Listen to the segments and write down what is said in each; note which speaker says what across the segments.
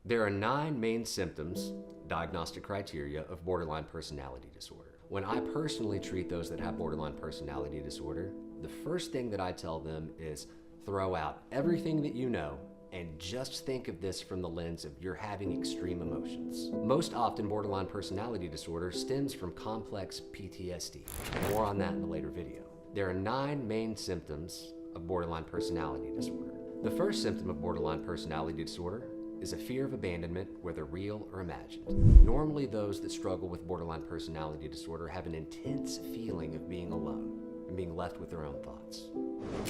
Speaker 1: There are 9 main symptoms, diagnostic criteria, of borderline personality disorder. When I personally treat those that have borderline personality disorder, the first thing that I tell them is throw out everything that you know and just think of this from the lens of you're having extreme emotions. Most often, borderline personality disorder stems from complex PTSD. More on that in a later video. There are 9 main symptoms of borderline personality disorder. The first symptom of borderline personality disorder is a fear of abandonment, whether real or imagined. Normally, those that struggle with borderline personality disorder have an intense feeling of being alone and being left with their own thoughts.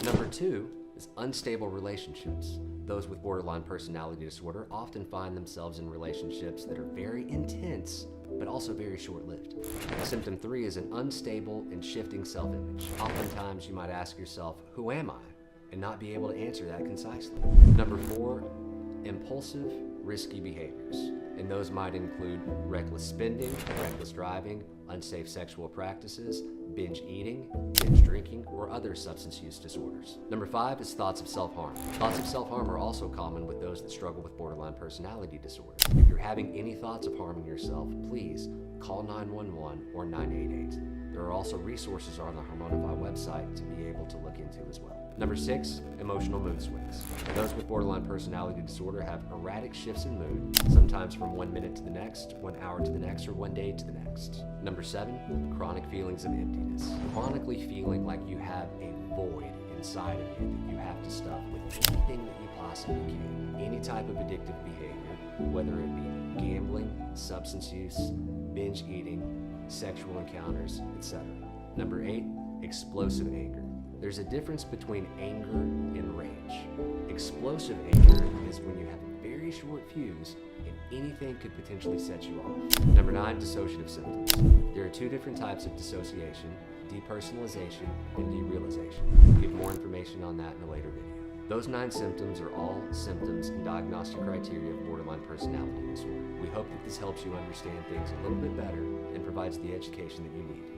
Speaker 1: Number 2 is unstable relationships. Those with borderline personality disorder often find themselves in relationships that are very intense, but also very short-lived. Symptom 3 is an unstable and shifting self-image. Oftentimes, you might ask yourself, who am I? And not be able to answer that concisely. Number 4, impulsive, risky behaviors. And those might include reckless spending, reckless driving, unsafe sexual practices, binge eating, binge drinking, or other substance use disorders. Number 5 is thoughts of self-harm. Thoughts of self-harm are also common with those that struggle with borderline personality disorder. If you're having any thoughts of harming yourself, please call 911 or 988. There are also resources on the Harmonifi website to be able to look into as well. Number 6, emotional mood swings. Those with borderline personality disorder have erratic shifts in mood, sometimes from 1 minute to the next, 1 hour to the next, or 1 day to the next. Number 7, chronic feelings of emptiness. Chronically feeling like you have a void inside of you that you have to stuff with anything that you possibly can. Any type of addictive behavior, whether it be gambling, substance use, binge eating, sexual encounters, etc. Number 8, explosive anger. There's a difference between anger and rage. Explosive anger is when you have a very short fuse and anything could potentially set you off. Number 9, dissociative symptoms. There are 2 different types of dissociation, depersonalization and derealization. I'll give more information on that in a later video. Those 9 symptoms are all symptoms and diagnostic criteria of borderline personality disorder. We hope that this helps you understand things a little bit better and provides the education that you need.